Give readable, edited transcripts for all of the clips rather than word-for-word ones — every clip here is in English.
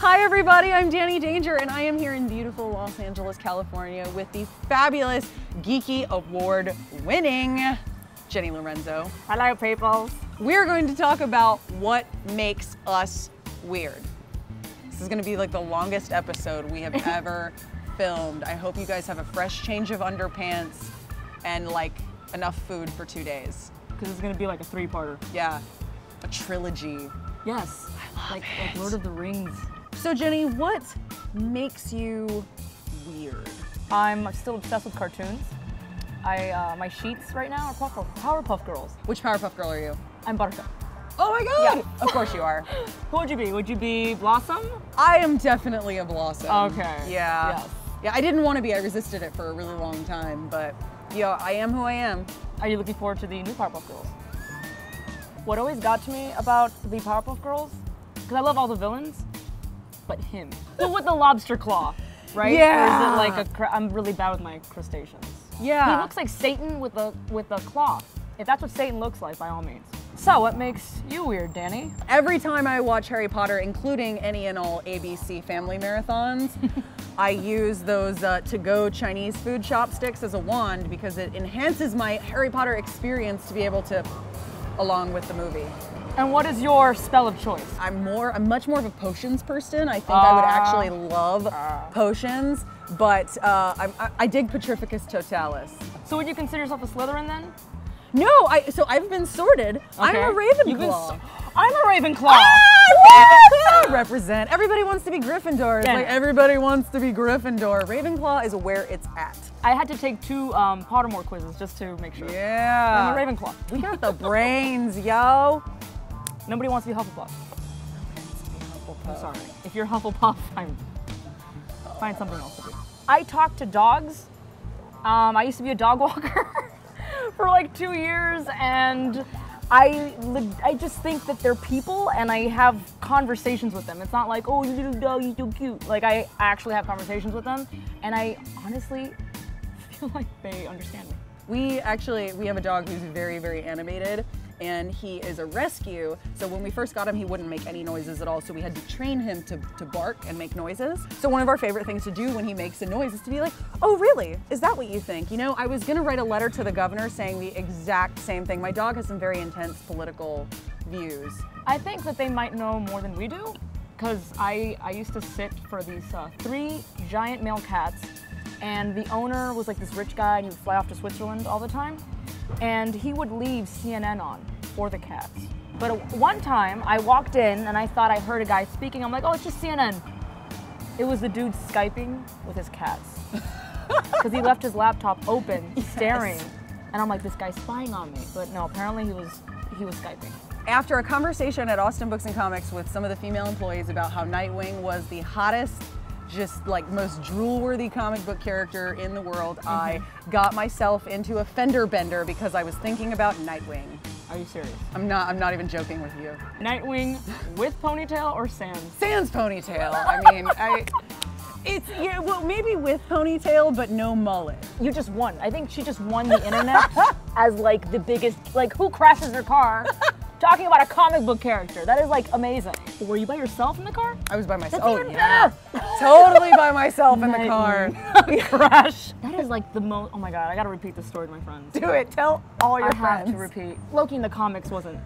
Hi everybody, I'm Danny Danger and I am here in beautiful Los Angeles, California with the fabulous Geeky Award winning Jenny Lorenzo. Hello people. We're going to talk about what makes us weird. This is going to be like the longest episode we have ever filmed. I hope you guys have a fresh change of underpants and like enough food for 2 days. Because it's going to be like a three-parter. Yeah, a trilogy. Yes, like Lord of the Rings. So Jenny, what makes you weird? I'm still obsessed with cartoons. My sheets right now are Powerpuff Girls. Which Powerpuff Girl are you? I'm Buttercup. Oh my god! Yeah. Of course you are. Who would you be? Would you be Blossom? I am definitely a Blossom. Okay. Yeah. Yes. Yeah, I didn't want to be. I resisted it for a really long time, but yeah, I am who I am. Are you looking forward to the new Powerpuff Girls? What always got to me about the Powerpuff Girls, because I love all the villains, but him. Well, with the lobster claw, right? Yeah. Or is it like I'm really bad with my crustaceans. Yeah. He looks like Satan with a claw. If that's what Satan looks like, by all means. So, what makes you weird, Danny? Every time I watch Harry Potter, including any and all ABC family marathons, I use those to-go Chinese food chopsticks as a wand because it enhances my Harry Potter experience to be able to, along with the movie. And what is your spell of choice? I'm much more of a potions person. I think I would actually love potions, but I dig Petrificus Totalis. So would you consider yourself a Slytherin then? No, so I've been sorted. Okay. I'm a Ravenclaw. I'm a Ravenclaw. Ah, represent. Everybody wants to be Gryffindor. It's like everybody wants to be Gryffindor. Ravenclaw is where it's at. I had to take 2 Pottermore quizzes just to make sure. Yeah. I'm a Ravenclaw. We got the brains, yo. Nobody wants to be Hufflepuff. I'm sorry. If you're Hufflepuff, find something else to do. I talk to dogs. I used to be a dog walker for like 2 years, and I just think that they're people, and I have conversations with them. It's not like, oh, you little dog, you're so cute. Like, I actually have conversations with them, and I honestly feel like they understand me. We have a dog who's very, very animated, and he is a rescue. So when we first got him, he wouldn't make any noises at all. So we had to train him to bark and make noises. So one of our favorite things to do when he makes a noise is to be like, oh really? Is that what you think? You know, I was gonna write a letter to the governor saying the exact same thing. My dog has some very intense political views. I think that they might know more than we do, because I used to sit for these 3 giant male cats, and the owner was like this rich guy, and he would fly off to Switzerland all the time, and he would leave CNN on for the cats. But one time I walked in and I thought I heard a guy speaking. I'm like, oh, it's just CNN. It was the dude Skyping with his cats. Because he left his laptop open, staring. And I'm like, this guy's spying on me. But no, apparently he was Skyping. After a conversation at Austin Books and Comics with some of the female employees about how Nightwing was the hottest, just like most drool-worthy comic book character in the world, I got myself into a fender bender because I was thinking about Nightwing. Are you serious? I'm not even joking with you. Nightwing with ponytail or sans? Sans ponytail. I mean, well, maybe with ponytail, but no mullet. You just won. I think she just won the internet as like the biggest, like who crashes their car talking about a comic book character. That is like amazing. Were you by yourself in the car? I was by myself. That's even better. Totally by myself in the car. Crash. That is like the most, oh my God, I gotta repeat this story to my friends. Do it, tell all your friends. I have to repeat. Loki in the comics wasn't,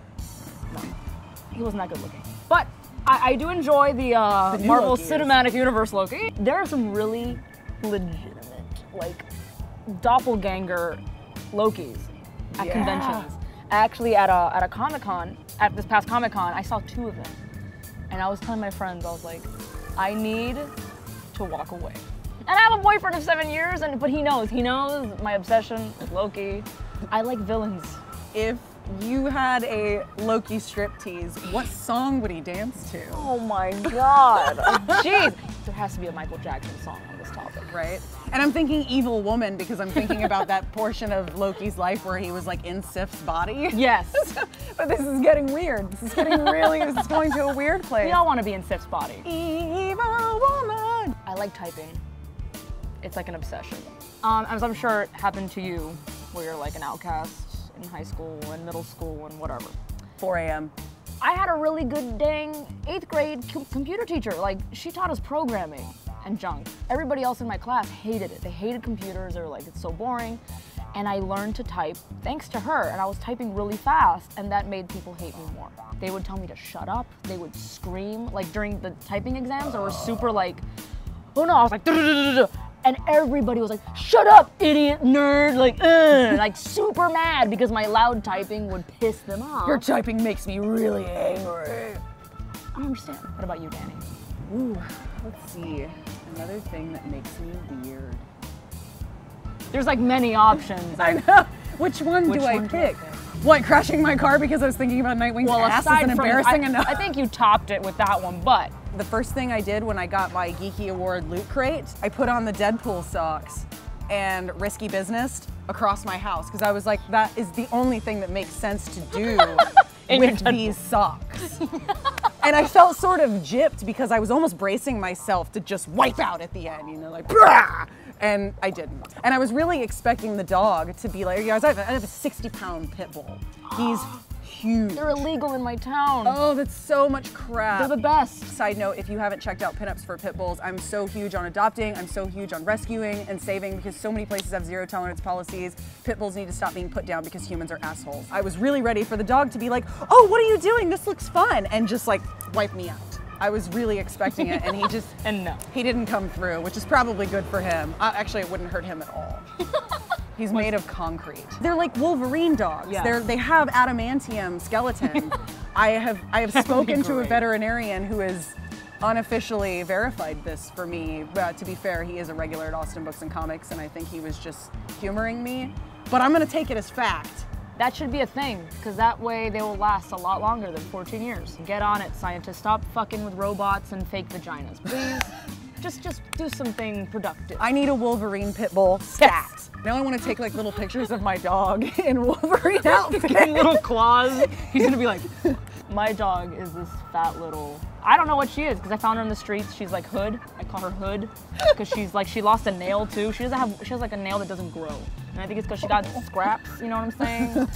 no, he wasn't that good looking. But I do enjoy the Marvel Cinematic Universe Loki. There are some really legitimate, like, doppelganger Lokis at conventions. Actually, at a Comic-Con, at this past Comic-Con, I saw 2 of them. And I was telling my friends, I was like, I need to walk away. And I have a boyfriend of 7 years, but he knows my obsession with Loki. I like villains. If you had a Loki striptease, what song would he dance to? Oh my God. Jeez. There has to be a Michael Jackson song on this topic. Right? And I'm thinking Evil Woman because I'm thinking about that portion of Loki's life where he was like in Sif's body. Yes. But this is getting weird. This is getting this is going to a weird place. We all want to be in Sif's body. Evil Woman. I like typing. It's like an obsession. As I'm sure it happened to you, where you're like an outcast in high school and middle school and whatever. 4 a.m. I had a really good dang 8th grade computer teacher. Like, she taught us programming and junk. Everybody else in my class hated it. They hated computers. They were like, it's so boring. And I learned to type thanks to her, and I was typing really fast, and that made people hate me more. They would tell me to shut up. They would scream. Like, during the typing exams, I was super like, oh no, I was like, and everybody was like, shut up, idiot, nerd, like super mad because my loud typing would piss them off. Your typing makes me really angry. I don't understand. What about you, Danny? Ooh, let's see. Another thing that makes me weird. There's like many options. I know. Which one do I pick? What, crashing my car because I was thinking about Nightwing's ass isn't embarrassing enough? I think you topped it with that one, but. The first thing I did when I got my Geeky Award loot crate, I put on the Deadpool socks and Risky Business across my house because I was like, that is the only thing that makes sense to do with these socks. And I felt sort of gypped because I was almost bracing myself to just wipe out at the end, you know, like, brah! And I didn't. And I was really expecting the dog to be like, guys, I have a 60-pound pit bull. He's huge. They're illegal in my town. Oh, that's so much crap. They're the best. Side note, if you haven't checked out pinups for pit bulls, I'm so huge on adopting, I'm so huge on rescuing and saving because so many places have zero tolerance policies. Pit bulls need to stop being put down because humans are assholes. I was really ready for the dog to be like, oh, what are you doing? This looks fun. And just like wipe me out. I was really expecting it, and he just and no, he didn't come through, which is probably good for him. Actually, it wouldn't hurt him at all. He's made of concrete. They're like Wolverine dogs. Yeah. They have adamantium skeleton. I have spoken to a veterinarian who has unofficially verified this for me. To be fair, he is a regular at Austin Books and Comics, and I think he was just humoring me. But I'm gonna take it as fact. That should be a thing, because that way they will last a lot longer than 14 years. Get on it, scientists. Stop fucking with robots and fake vaginas, please. just do something productive. I need a Wolverine pit bull stat. Yes. Now I want to take like little pictures of my dog in Wolverine outfit. Little claws. He's gonna be like, my dog is this fat little, I don't know what she is, because I found her in the streets. She's like Hood. I call her Hood, because she's like, she lost a nail too. She has like a nail that doesn't grow. And I think it's because she got scraps, you know what I'm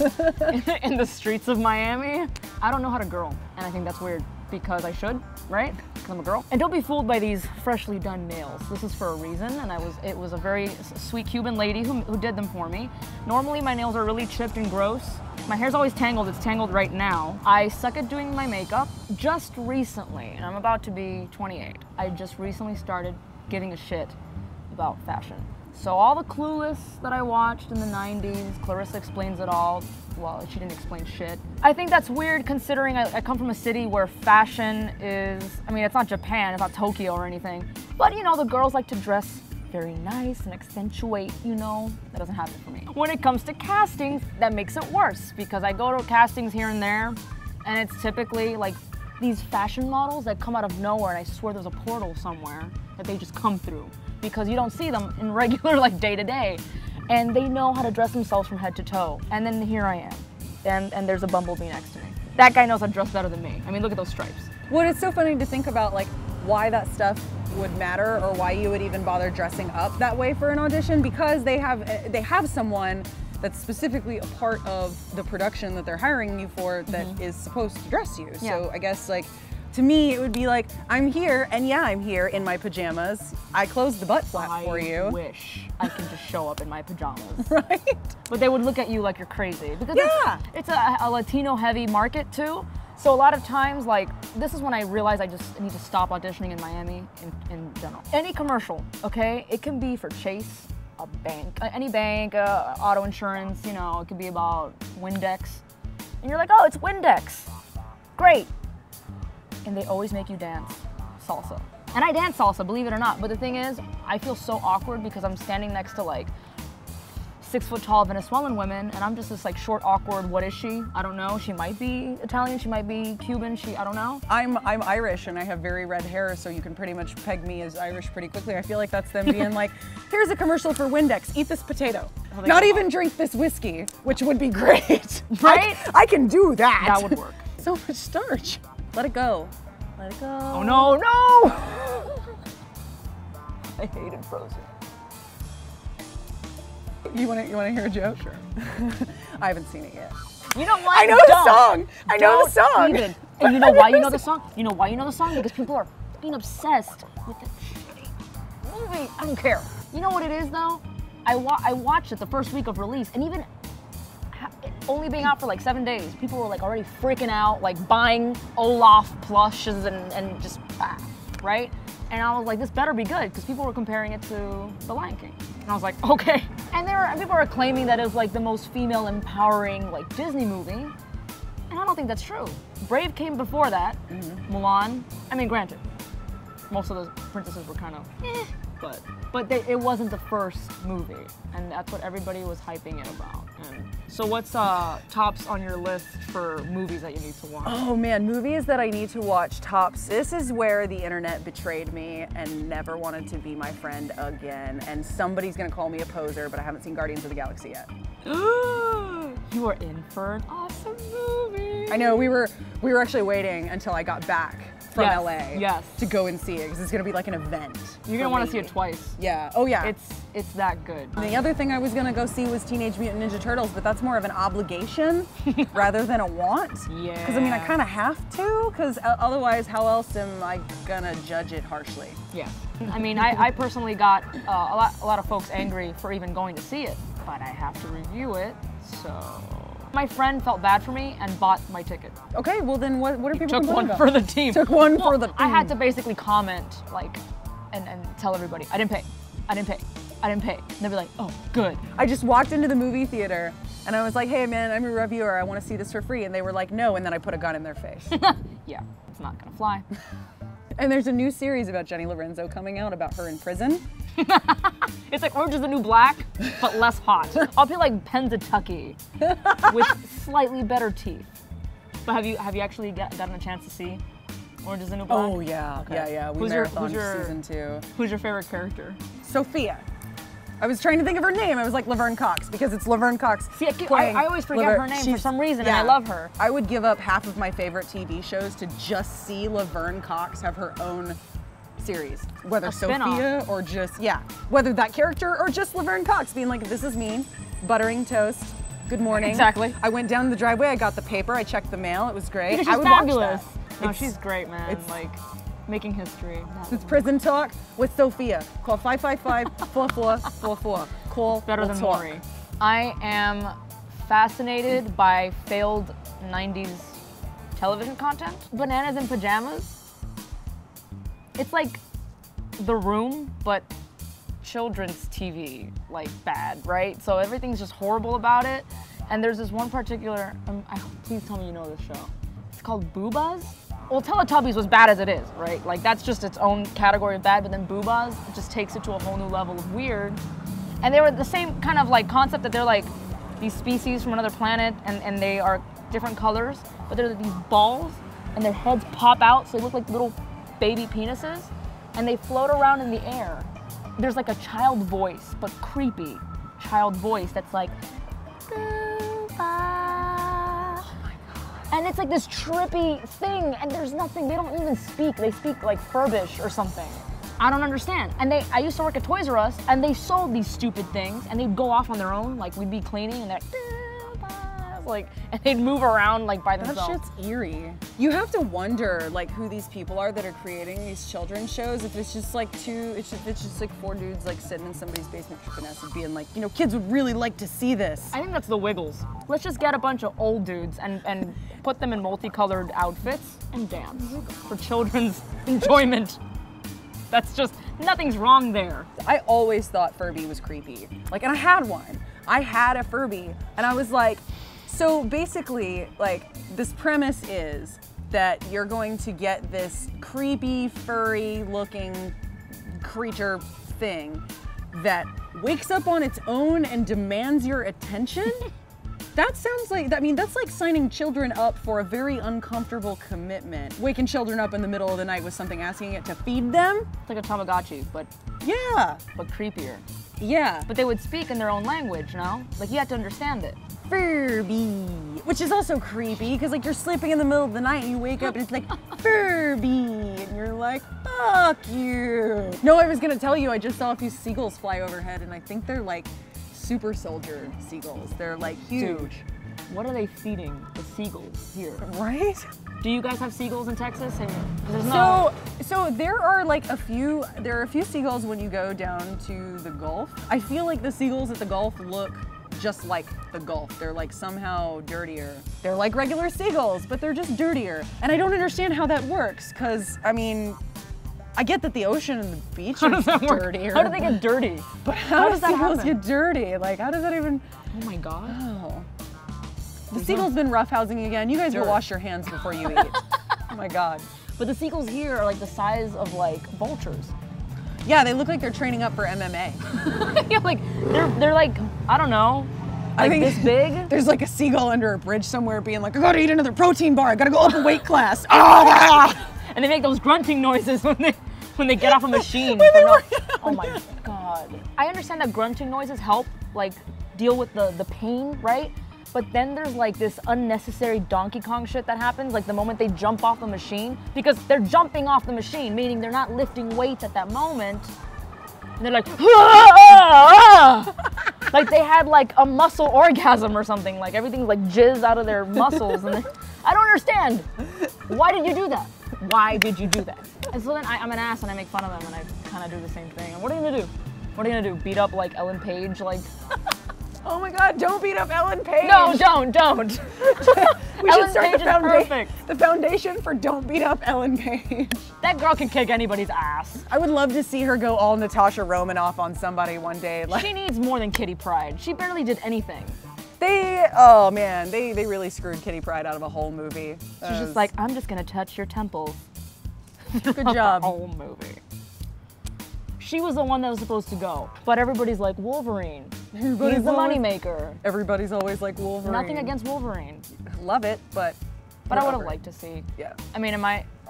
saying? In the streets of Miami. I don't know how to girl, and I think that's weird, because I should, right? Because I'm a girl. And don't be fooled by these freshly done nails. This is for a reason, and it was a very sweet Cuban lady who did them for me. Normally my nails are really chipped and gross. My hair's always tangled. It's tangled right now. I suck at doing my makeup just recently, and I'm about to be 28. I just recently started giving a shit about fashion. So all the Clueless that I watched in the 90s, Clarissa Explains It All, well, she didn't explain shit. I think that's weird considering I come from a city where fashion is, I mean, it's not Japan, it's not Tokyo or anything, but you know, the girls like to dress very nice and accentuate, you know, that doesn't happen for me. When it comes to castings, that makes it worse because I go to castings here and there, and it's typically like these fashion models that come out of nowhere, and I swear there's a portal somewhere that they just come through, because you don't see them in regular, like, day-to-day. And they know how to dress themselves from head to toe. And then here I am, and there's a bumblebee next to me. That guy knows how to dress better than me. I mean, look at those stripes. Well, it's so funny to think about, like, why that stuff would matter or why you would even bother dressing up that way for an audition, because they have someone that's specifically a part of the production that they're hiring you for that is supposed to dress you. Yeah. So I guess, like, to me, it would be like, I'm here, and yeah, I'm here in my pajamas. I closed the butt flap for you. I wish I could just show up in my pajamas. Right? But they would look at you like you're crazy. Because it's a Latino-heavy market, too. So a lot of times, like, this is when I realized I just need to stop auditioning in Miami in general. Any commercial, okay? It can be for Chase, a bank, any bank, auto insurance, you know, it could be about Windex. And you're like, oh, it's Windex. Great. And they always make you dance salsa. And I dance salsa, believe it or not. But the thing is, I feel so awkward because I'm standing next to like 6 foot tall Venezuelan women, and I'm just this like short, awkward, what is she? I don't know. She might be Italian, she might be Cuban, I don't know. I'm Irish and I have very red hair, so you can pretty much peg me as Irish pretty quickly. I feel like that's them being like, here's a commercial for Windex, eat this potato. Not even drink this whiskey, which would be great. Right? I can do that. That would work. So much starch. Let it go. Let it go. Oh no, no! I hated Frozen. You wanna hear a joke? Sure. I haven't seen it yet. You know what? I know the song. I know the song. Even. And you know why you know the song? You know why you know the song? Because people are being obsessed with the shitty movie. I don't care. You know what it is though? I watched it the first week of release, and even only being out for like 7 days, people were like already freaking out, like buying Olaf plushes and just, right? And I was like, this better be good, because people were comparing it to The Lion King. And I was like, okay. And people were claiming that it was like the most female empowering like Disney movie. And I don't think that's true. Brave came before that, Mulan. I mean, granted, most of the princesses were kind of but it wasn't the first movie, and that's what everybody was hyping it about. And so what's tops on your list for movies that you need to watch? Oh man, movies that I need to watch tops. This is where the internet betrayed me and never wanted to be my friend again. And somebody's gonna call me a poser, but I haven't seen Guardians of the Galaxy yet. You are in for an awesome movie. I know, we were actually waiting until I got back from LA to go and see it, because it's gonna be like an event. You're gonna want to see it twice. Yeah, oh yeah. It's that good. And the other thing I was gonna go see was Teenage Mutant Ninja Turtles, but that's more of an obligation rather than a want. Yeah. Because I mean, I kind of have to, because otherwise how else am I gonna judge it harshly? Yeah. I mean, I personally got a lot of folks angry for even going to see it, but I have to review it, so. My friend felt bad for me and bought my ticket. Okay, well then what are people took one about? for the team. Took one for the team. I had to basically comment, like, and tell everybody, I didn't pay, I didn't pay, I didn't pay. And they'd be like, oh, good. I just walked into the movie theater and I was like, hey man, I'm a reviewer, I want to see this for free. And they were like, no, and then I put a gun in their face. Yeah, it's not gonna fly. And there's a new series about Jenny Lorenzo coming out about her in prison. It's like Orange is the New Black, but less hot. I'll be like Pennsatucky with slightly better teeth. But have you actually gotten a chance to see Orange is the New Black? Oh yeah, okay. yeah. We marathoned season 2. Who's your favorite character? Sophia. I was trying to think of her name. I was like Laverne Cox, because it's Laverne Cox. See, I always forget her name for some reason, and I love her. I would give up half of my favorite TV shows to just see Laverne Cox have her own series, whether Sophia or just, whether that character or just Laverne Cox being like, this is me, buttering toast, good morning. Exactly. I went down the driveway, I got the paper, I checked the mail, it was great. Because I she's would fabulous. watch that. No, she's great, man. It's like making history. It's Prison Talk with Sophia. Call 555-4444. Call. Better than Maury. I am fascinated by failed 90s television content. Bananas in Pajamas. It's like The Room, but children's TV, like bad, right? So everything's just horrible about it. And there's this one particular, please tell me you know this show. It's called Boohbahs. Well, Teletubbies was bad as it is, right? Like that's just its own category of bad, but then Boohbahs just takes it to a whole new level of weird. And they were the same kind of like concept that they're like these species from another planet and they are different colors, but they're these balls and their heads pop out so they look like little baby penises and they float around in the air. There's like a child voice, but creepy child voice that's like, and it's like this trippy thing, and there's nothing, they don't even speak. They speak like Furbish or something. I don't understand. And I used to work at Toys R Us, and they sold these stupid things, and they'd go off on their own, like we'd be cleaning, and they're like, and they'd move around like by themselves. That shit's eerie. You have to wonder like who these people are that are creating these children's shows. If it's just like if it's just like 4 dudes like sitting in somebody's basement tripping acid being like, you know, kids would really like to see this. I think that's the Wiggles. Let's just get a bunch of old dudes and put them in multicolored outfits and dance for children's enjoyment. That's just, nothing's wrong there. I always thought Furby was creepy. Like, and I had one. I had a Furby, and I was like, so basically, like, this premise is that you're going to get this creepy, furry-looking creature thing that wakes up on its own and demands your attention? That sounds like, I mean, that's like signing children up for a very uncomfortable commitment. Waking children up in the middle of the night with something asking it to feed them? It's like a Tamagotchi, but creepier. Yeah. But they would speak in their own language, no? Like, you had to understand it. Furby, which is also creepy because like you're sleeping in the middle of the night and you wake up and it's like Furby and you're like, fuck you. No, I was gonna tell you, I just saw a few seagulls fly overhead and I think they're like super soldier seagulls. They're like huge. Dude, what are they feeding the seagulls here. Right? Do you guys have seagulls in Texas? And there's no... So there are like a few seagulls when you go down to the Gulf. I feel like the seagulls at the Gulf look just like the Gulf. They're like somehow dirtier. They're like regular seagulls, but they're just dirtier. And I don't understand how that works, because I mean, I get that the ocean and the beach are dirtier. How do they get dirty? But how do seagulls get dirty? Like, how does that even... Oh my God. Oh. The seagull's been roughhousing again. You guys go wash your hands before you eat. Oh my God. But the seagulls here are like the size of like vultures. Yeah, they look like they're training up for MMA. Yeah, like they're like, I don't know, like this big. There's like a seagull under a bridge somewhere being like, I gotta eat another protein bar, I gotta go up a weight class. Ah! And they make those grunting noises when they get off a machine. Oh my God. I understand that grunting noises help like deal with the pain, right? But then there's like this unnecessary Donkey Kong shit that happens, like the moment they jump off the machine, because they're jumping off the machine, meaning they're not lifting weights at that moment. And they're like, like they had like a muscle orgasm or something, like everything's like jizz out of their muscles. And I don't understand. Why did you do that? Why did you do that? And so then I'm an ass and I make fun of them and I kind of do the same thing. And what are you gonna do? What are you gonna do? Beat up like Ellen Page? Like, oh my God, don't beat up Ellen Page. No, don't. We should start the foundation for don't beat up Ellen Page. That girl can kick anybody's ass. I would love to see her go all Natasha Romanoff on somebody one day. Like, she needs more than Kitty Pryde. She barely did anything. Oh man, they really screwed Kitty Pryde out of a whole movie. She's just like, I'm just gonna touch your temples. Good job. The whole movie. She was the one that was supposed to go, but everybody's like, Wolverine. He's the moneymaker. Everybody's always like Wolverine. Nothing against Wolverine. Love it, but I would have liked to see. Yeah. I mean,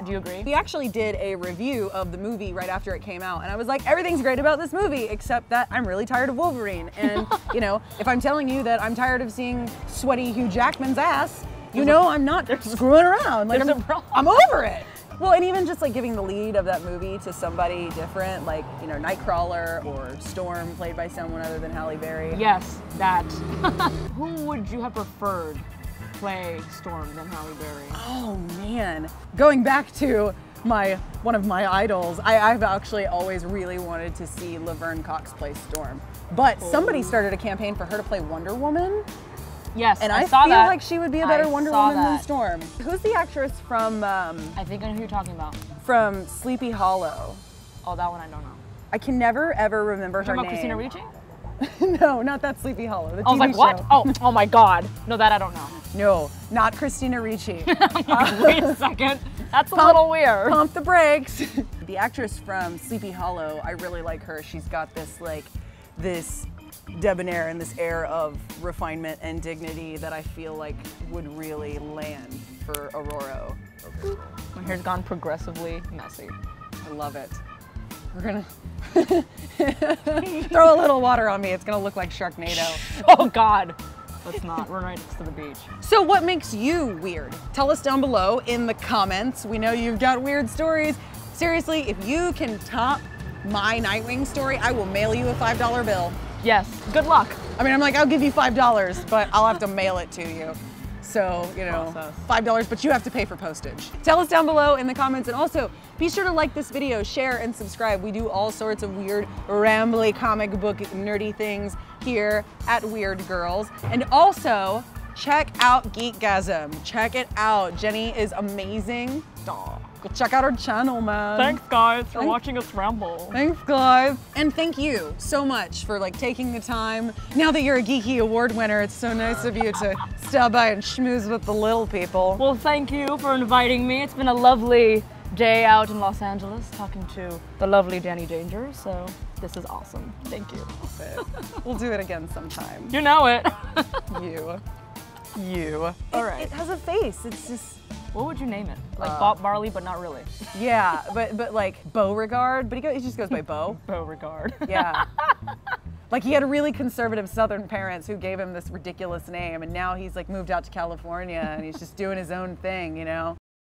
do you agree? We actually did a review of the movie right after it came out, and I was like, everything's great about this movie, except that I'm really tired of Wolverine. And, you know, if I'm telling you that I'm tired of seeing sweaty Hugh Jackman's ass, you know I'm not screwing around. Like, I'm over it. Well, and even just like giving the lead of that movie to somebody different, like, you know, Nightcrawler or Storm, played by someone other than Halle Berry. Yes, that. Who would you have preferred play Storm than Halle Berry? Oh man, going back to one of my idols, I've actually always really wanted to see Laverne Cox play Storm, but somebody started a campaign for her to play Wonder Woman. Yes, and I saw feel that. like she would be a better Wonder Woman than Storm. Who's the actress from? I think I know who you're talking about. From Sleepy Hollow. Oh, that one I don't know. I can never ever remember her name. Christina Ricci? No, not that Sleepy Hollow. The I was like, what? Oh my God. No, that I don't know. No, not Christina Ricci. Wait a second. That's a little weird. Pump the brakes. The actress from Sleepy Hollow, I really like her. She's got this debonair and this air of refinement and dignity that I feel like would really land for Aurora. My hair's gone progressively messy. I love it. We're gonna throw a little water on me. It's gonna look like Sharknado. Oh God. Let's not. We're right next to the beach. So what makes you weird? Tell us down below in the comments. We know you've got weird stories. Seriously, if you can top my Nightwing story, I will mail you a $5 bill. Yes, good luck. I mean, I'm like, I'll give you $5, but I'll have to mail it to you. So, you know, $5, but you have to pay for postage. Tell us down below in the comments, and also be sure to like this video, share, and subscribe. We do all sorts of weird, rambly comic book nerdy things here at Weird Girls. And also, check out Geekgasm. Check it out. Jenny is amazing. Go check out our channel, man. Thanks, guys, for watching us ramble. Thanks, guys. And thank you so much for taking the time. Now that you're a Geeky Award winner, it's so nice of you to stop by and schmooze with the little people. Well, thank you for inviting me. It's been a lovely day out in Los Angeles talking to the lovely Danny Danger, so this is awesome. Thank you. We'll do it again sometime. You know it. You. All right. It has a face. It's just... What would you name it? Like Bob Marley, but not really. Yeah, but like Beauregard, but he just goes by Beau. Beauregard. Yeah. Like he had really conservative Southern parents who gave him this ridiculous name, and now he's moved out to California and he's just doing his own thing, you know?